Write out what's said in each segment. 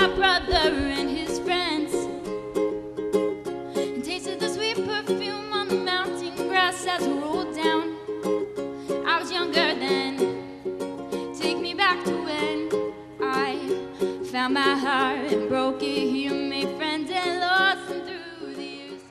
my brother and his friends, and tasted the sweet perfume on the mountain grass as it rolled down. I was younger then. Take me back to when I found my heart and broke it here, made friends and lost them through the years.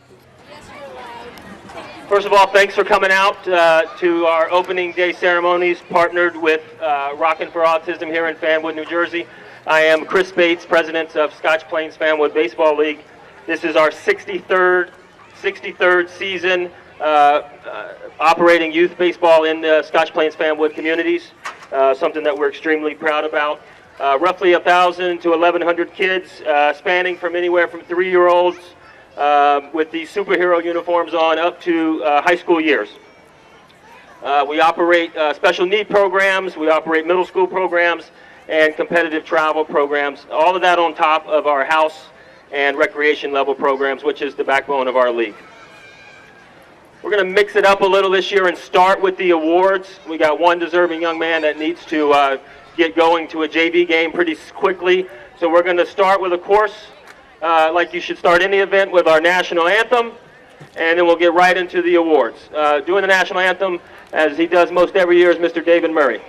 First of all, thanks for coming out to our opening day ceremonies, partnered with Rockin' for Autism here in Fanwood, New Jersey. I am Chris Bates, president of Scotch Plains Fanwood Baseball League. This is our 63rd season operating youth baseball in the Scotch Plains Fanwood communities, something that we're extremely proud about. Roughly 1,000 to 1,100 kids, spanning from anywhere from 3-year-olds with these superhero uniforms on up to high school years. We operate special need programs, we operate middle school programs, and competitive travel programs, all of that on top of our house and recreation level programs, which is the backbone of our league. We're going to mix it up a little this year and start with the awards. We got one deserving young man that needs to get going to a JV game pretty quickly. So we're going to start with, of course, like you should start any event, with our national anthem, and then we'll get right into the awards. Doing the national anthem, as he does most every year, is Mr. David Murray.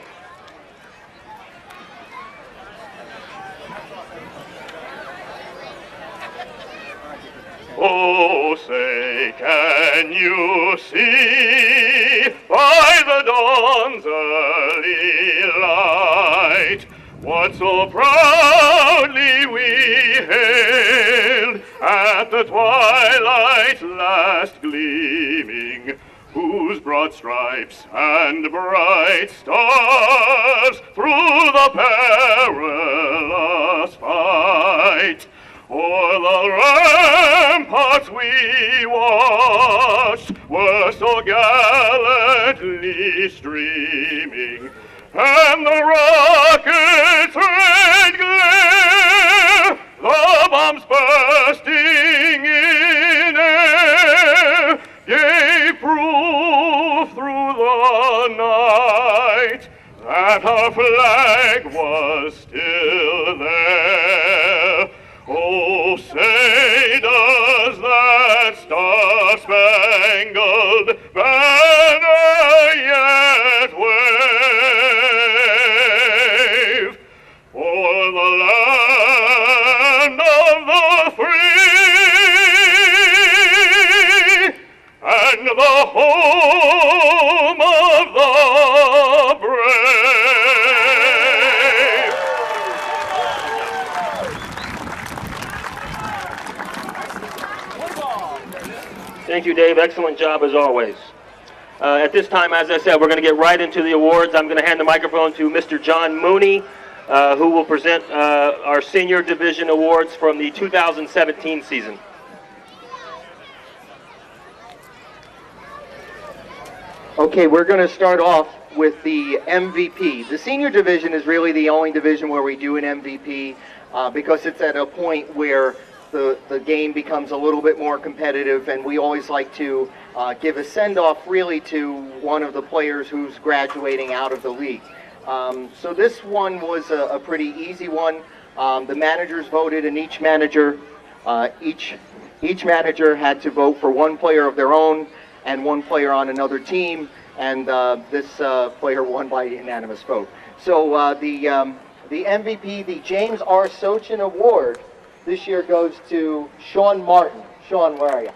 Oh, say, can you see by the dawn's early light what so proudly we hailed at the twilight's last gleaming, whose broad stripes and bright stars through the perilous fight o'er the ramparts we watched were so gallantly streaming, and the rocket's red glare, the bombs bursting in air, gave proof through the night that our flag was still there. Oh, say, does that star-spangled banner yet wave o'er the land of the free and the home of the brave? Thank you, Dave. Excellent job as always. At this time, as I said, we're going to get right into the awards. I'm going to hand the microphone to Mr. John Mooney, who will present our senior division awards from the 2017 season. Okay, we're going to start off with the MVP. The senior division is really the only division where we do an MVP because it's at a point where the game becomes a little bit more competitive, and we always like to give a send-off really to one of the players who's graduating out of the league. So this one was a pretty easy one. The managers voted, and each manager had to vote for one player of their own and one player on another team, and this player won by unanimous vote. So the MVP, the James R. Sochin Award, this year goes to Sean Martin. Sean, where are you?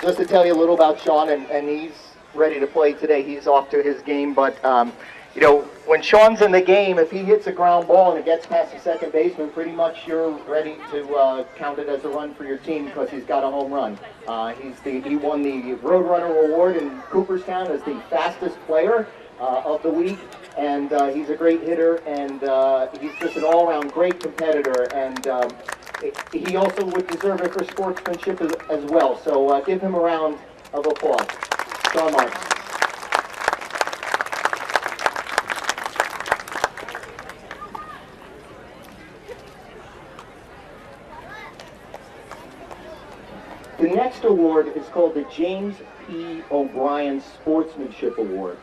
Just to tell you a little about Sean, and he's ready to play today. He's off to his game, but you know, when Sean's in the game, if he hits a ground ball and it gets past the second baseman, pretty much you're ready to count it as a run for your team because he's got a home run. He won the Roadrunner Award in Cooperstown as the fastest player of the week, and he's a great hitter, and he's just an all-around great competitor, and he also would deserve it for sportsmanship as well. So give him a round of applause. Sean Martin. The next award is called the James P. O'Brien Sportsmanship Award.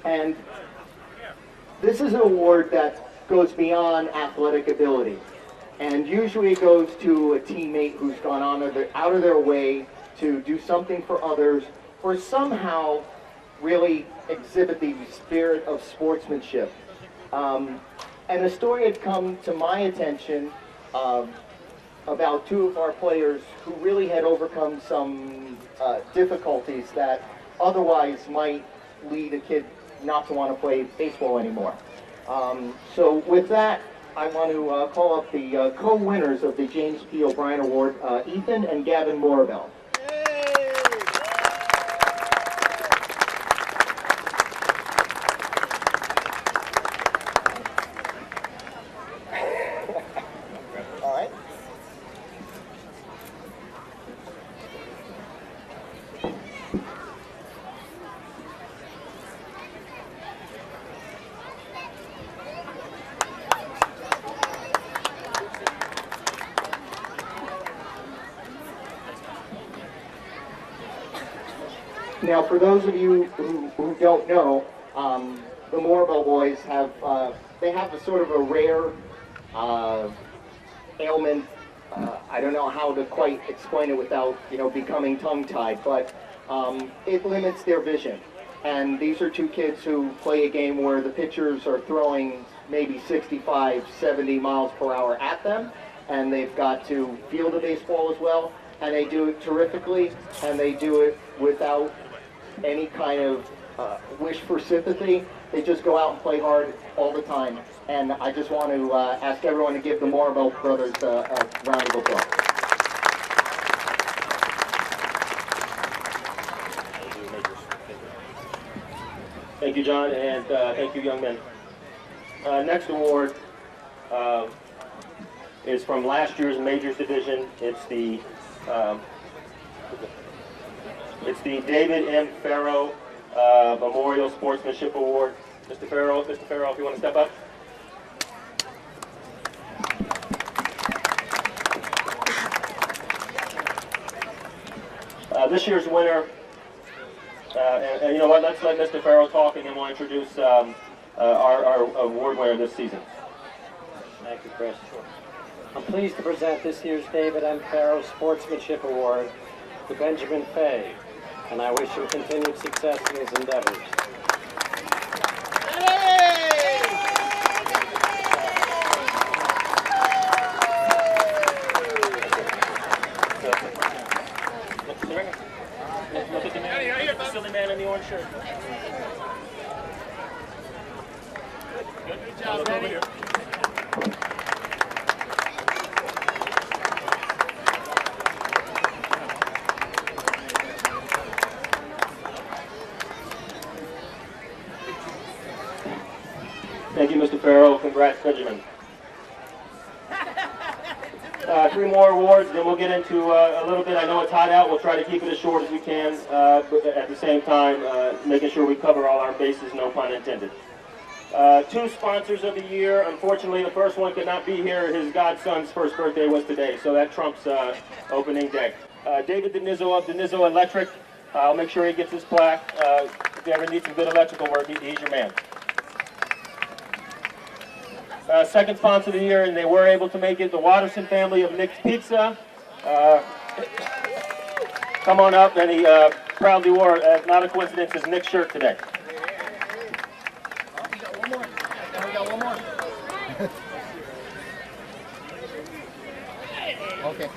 And this is an award that goes beyond athletic ability. And usually it goes to a teammate who's gone out of their way to do something for others, or somehow really exhibit the spirit of sportsmanship. And a story had come to my attention about two of our players who really had overcome some difficulties that otherwise might lead a kid not to want to play baseball anymore. So with that, I want to call up the co-winners of the James P. O'Brien Award, Ethan and Gavin Morabel. Now, for those of you who don't know, the Morabel boys have they have a sort of a rare ailment. I don't know how to quite explain it without becoming tongue-tied, but it limits their vision. And these are two kids who play a game where the pitchers are throwing maybe 65, 70 miles per hour at them, and they've got to field the baseball as well, and they do it terrifically, and they do it without any kind of wish for sympathy. They just go out and play hard all the time. And I just want to ask everyone to give the Morabel brothers a round of applause. Thank you, John, and thank you, young men. Next award is from last year's Majors Division. It's the David M. Pharoah Memorial Sportsmanship Award. Mr. Pharoah, if you want to step up. This year's winner, and you know what, let's let Mr. Pharoah talk, and then we'll introduce our award winner this season. Thank you, Chris. I'm pleased to present this year's David M. Pharoah Sportsmanship Award to Benjamin Fay, and I wish him continued success in his endeavors. Look at the man, the silly man in the orange shirt. Good job, over here. Thank you, Mr. Pharoah. Congrats, Benjamin. 3 more awards, then we'll get into a little bit. I know it's hot out. We'll try to keep it as short as we can, but at the same time, making sure we cover all our bases, no pun intended. 2 sponsors of the year. Unfortunately, the first one could not be here. His godson's first birthday was today, so that trumps opening day. David Denizzo of Denizzo Electric. I'll make sure he gets his plaque. If you ever need some good electrical work, he's your man. Second sponsor of the year, and they were able to make it, the Watterson family of Nick's Pizza. Come on up, and he proudly wore, not a coincidence, his Nick's shirt today. We got one more. We got one more. Okay.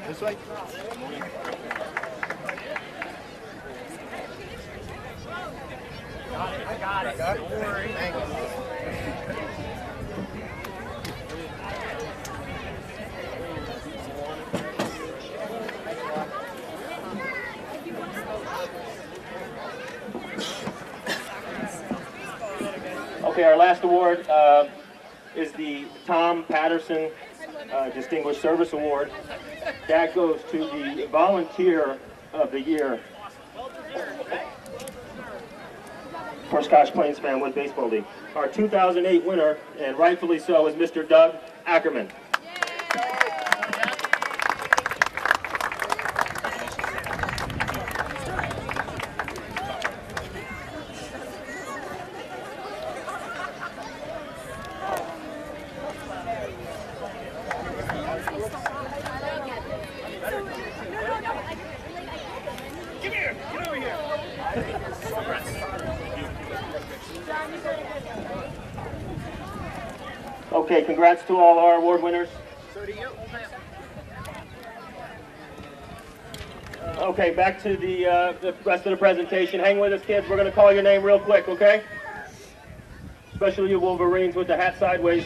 This way. I got it. Don't worry. Thank you. Okay, our last award is the Tom Patterson Distinguished Service Award. That goes to the Volunteer of the Year for Scotch Plains Fanwood Baseball League. Our 2008 winner, and rightfully so, is Mr. Doug Ackerman. Okay, congrats to all our award winners. So do you. Okay, back to the rest of the presentation. Hang with us, kids. We're going to call your name real quick, okay? Especially you Wolverines with the hat sideways.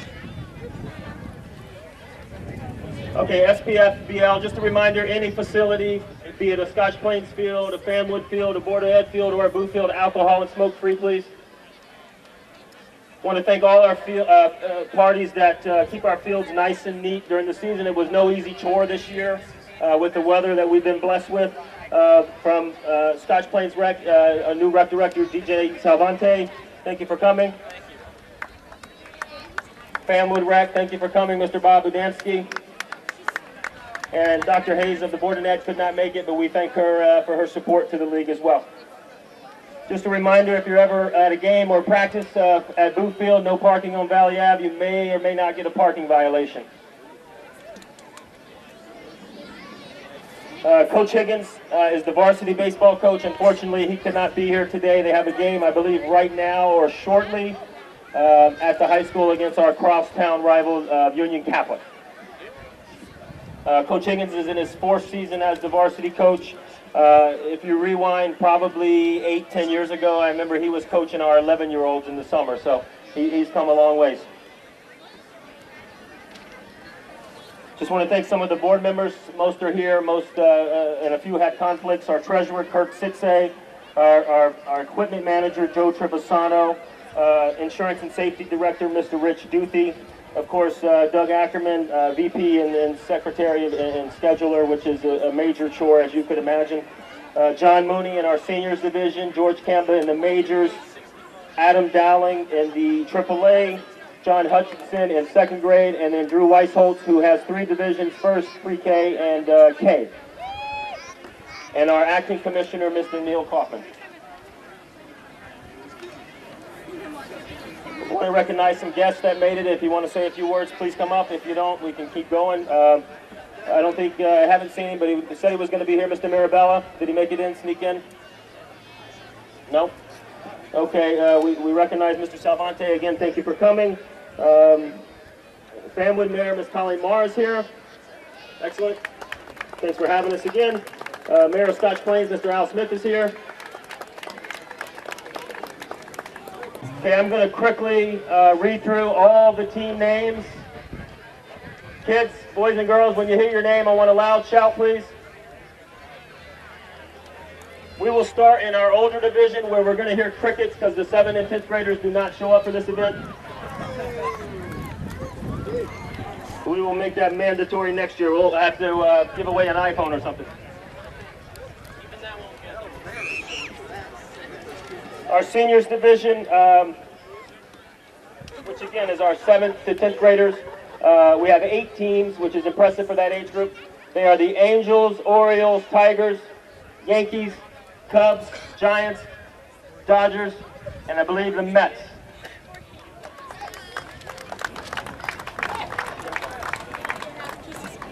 Okay, SPF BL, just a reminder, any facility, be it a Scotch Plains field, a Fanwood field, a Board of Ed field, or a booth field, alcohol and smoke-free, please. Want to thank all our parties that keep our fields nice and neat during the season. It was no easy chore this year with the weather that we've been blessed with. From Scotch Plains Rec, a new rec director, DJ Salvante, thank you for coming. Fanwood Rec, thank you for coming, Mr. Bob Budansky. And Dr. Hayes of the Board of Ed could not make it, but we thank her for her support to the league as well. Just a reminder, if you're ever at a game or practice at Booth Field, no parking on Valley Ave, you may or may not get a parking violation. Coach Higgins is the varsity baseball coach. Unfortunately, he could not be here today. They have a game, I believe, right now or shortly at the high school against our crosstown rival, Union Catholic. Coach Higgins is in his 4th season as the varsity coach. If you rewind probably 8-10 years ago, I remember he was coaching our 11-year-olds in the summer, so he's come a long ways. Just want to thank some of the board members. Most are here, and a few had conflicts. Our treasurer, Kirk Sitze, our equipment manager, Joe Trevisano, insurance and safety director, Mr. Rich Duthie. Of course, Doug Ackerman, VP and secretary and scheduler, which is a major chore, as you could imagine. John Mooney in our seniors division, George Kemba in the majors, Adam Dowling in the AAA, John Hutchinson in 2nd grade, and then Drew Weisholtz, who has 3 divisions, first, pre-K, and K. And our acting commissioner, Mr. Neil Kaufman. I want to recognize some guests that made it. If you want to say a few words, please come up. If you don't, we can keep going. I don't think, I haven't seen him, but he said he was going to be here, Mr. Mirabella. Did he make it in, sneak in? No? Okay, we recognize Mr. Salvante. Again, thank you for coming. Fanwood Mayor, Ms. Colleen Marr is here. Excellent. Thanks for having us again. Mayor of Scotch Plains, Mr. Al Smith is here. Okay, I'm going to quickly read through all the team names. Kids, boys and girls, when you hear your name, I want a loud shout, please. We will start in our older division where we're going to hear crickets because the 7th and 10th graders do not show up for this event. We will make that mandatory next year. We'll have to give away an iPhone or something. Our seniors division, which again is our 7th to 10th graders. We have 8 teams, which is impressive for that age group. They are the Angels, Orioles, Tigers, Yankees, Cubs, Giants, Dodgers, and I believe the Mets.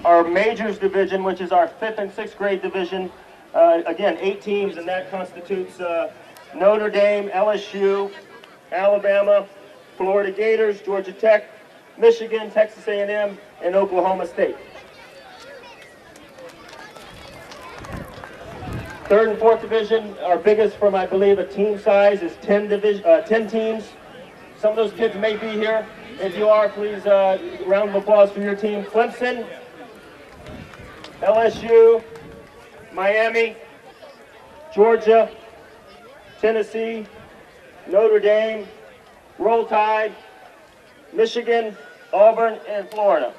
Our majors division, which is our 5th and 6th grade division, again, 8 teams, and that constitutes Notre Dame, LSU, Alabama, Florida Gators, Georgia Tech, Michigan, Texas A&M, and Oklahoma State. 3rd and 4th division, our biggest from, I believe, a team size is 10 teams. Some of those kids may be here. If you are, please, round of applause for your team. Clemson, LSU, Miami, Georgia, Tennessee, Notre Dame, Roll Tide, Michigan, Auburn, and Florida.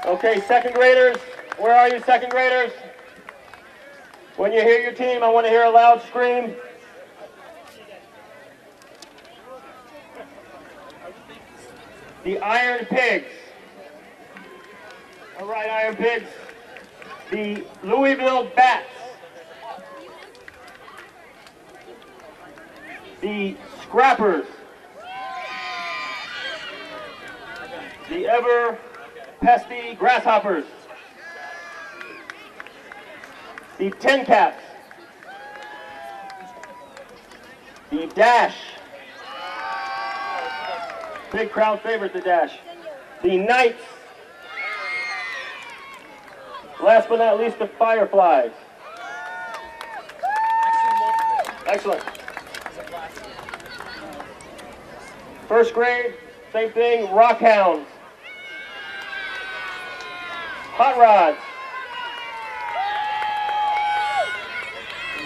Okay, second graders, where are you, second graders? When you hear your team, I want to hear a loud scream. The Iron Pigs. All right, Iron Pigs. The Louisville Bats. The Scrappers. The ever pesty Grasshoppers. The Tin Caps. The Dash. Big crowd favorite, the Dash. The Knights. Last but not least, the Fireflies. Excellent. First grade, same thing, Rockhounds. Hot Rods.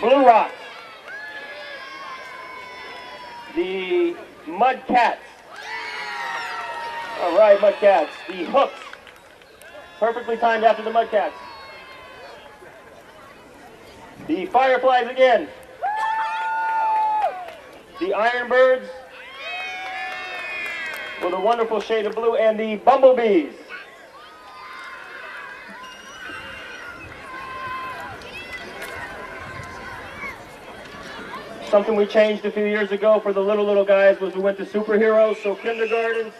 Blue Rocks. The Mud Cats. All right, Mud Cats. The Hooks. Perfectly timed after the Mud Cats. The Fireflies again. The Iron Birds with a wonderful shade of blue, and the Bumblebees. Something we changed a few years ago for the little guys was we went to superheroes. So kindergarten,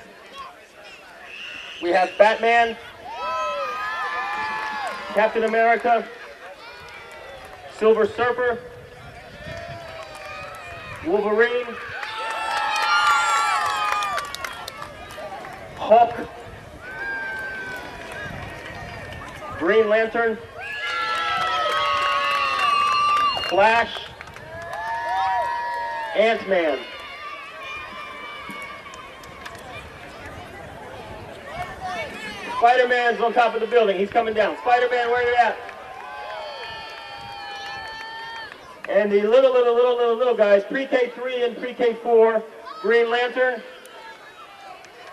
we have Batman, Captain America, Silver Surfer, Wolverine, Hulk, Green Lantern, Flash, Ant-Man. Spider-Man's on top of the building. He's coming down. Spider-Man, where you at? And the little guys, pre-K3 and pre-K4, Green Lantern,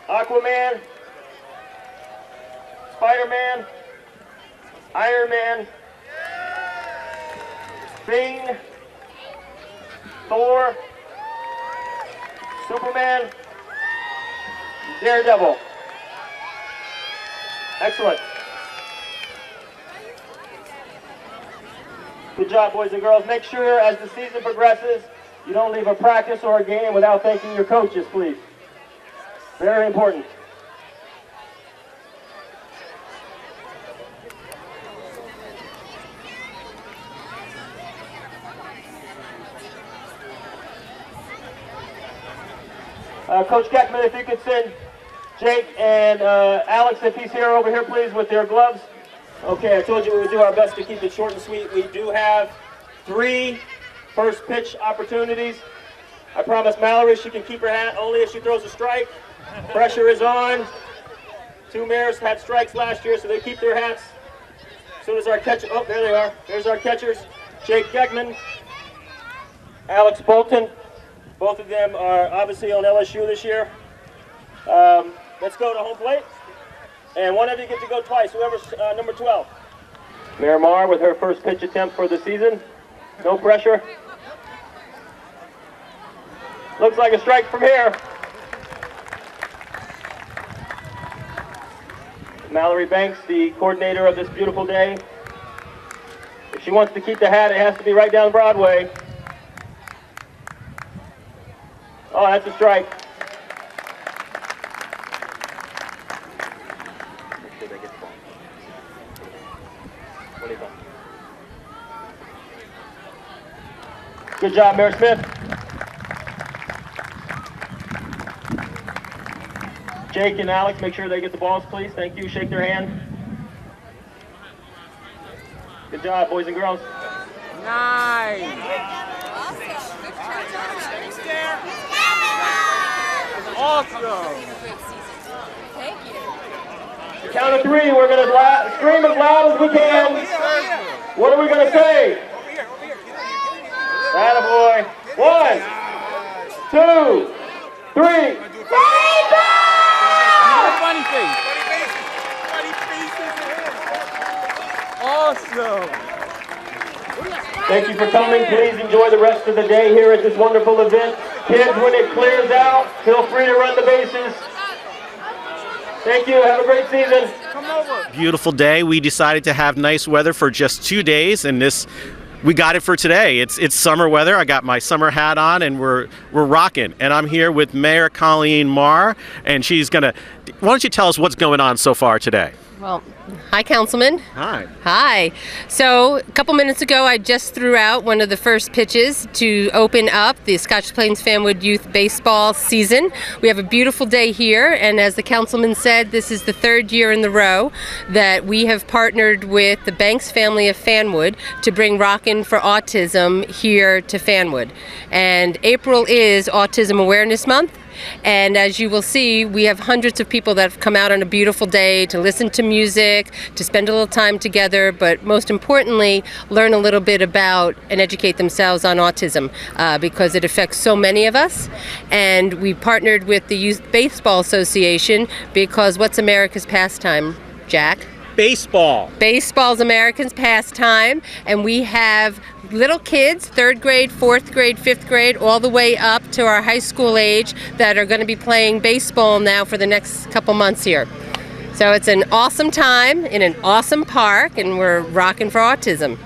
Aquaman, Spider-Man, Iron Man, Thing, Thor, Superman, Daredevil. Excellent. Good job, boys and girls. Make sure as the season progresses, you don't leave a practice or a game without thanking your coaches, please. Very important. Coach Geckman, if you could send Jake and Alex, if he's here, over here, please, with their gloves. Okay, I told you we would do our best to keep it short and sweet. We do have 3 first pitch opportunities. I promised Mallory she can keep her hat only if she throws a strike. Pressure is on. 2 mares had strikes last year, so they keep their hats. As soon as our catcher, oh, there they are. There's our catchers. Jake Geckman, Alex Bolton. Both of them are obviously on LSU this year. Let's go to home plate. And one of you get to go twice, whoever's number 12. Mare Mar with her first pitch attempt for the season. No pressure. Looks like a strike from here. Mallory Banks, the coordinator of this beautiful day. If she wants to keep the hat, it has to be right down Broadway. Oh, that's a strike. Good job, Mayor Smith. Jake and Alex, make sure they get the balls, please. Thank you. Shake their hand. Good job, boys and girls. Nice. Awesome. Thank you. Count of 3. We're going to scream as loud as we can. What are we going to say? Attaboy. 1, 2, coming. Please enjoy the rest of the day here at this wonderful event. Kids, when it clears out, feel free to run the bases. Thank you. Have a great season. Come over. Beautiful day. We decided to have nice weather for just 2 days, and we got it for today. It's summer weather. I got my summer hat on, and we're rocking. And I'm here with Mayor Colleen Marr, and she's gonna. Why don't you tell us what's going on so far today? Well, hi, Councilman. Hi. Hi. So a couple minutes ago, I just threw out one of the first pitches to open up the Scotch Plains Fanwood Youth Baseball season. We have a beautiful day here, and as the Councilman said, this is the third year in the row that we have partnered with the Banks family of Fanwood to bring Rockin' for Autism here to Fanwood. And April is Autism Awareness Month. And as you will see, we have hundreds of people that have come out on a beautiful day to listen to music, to spend a little time together, but most importantly, learn a little bit about and educate themselves on autism because it affects so many of us. And we partnered with the Youth Baseball Association because what's America's pastime, Jack? Baseball. Baseball's Americans' pastime, and we have little kids, 3rd grade, 4th grade, 5th grade, all the way up to our high school age that are going to be playing baseball now for the next couple months here. So it's an awesome time in an awesome park, and we're rocking for autism.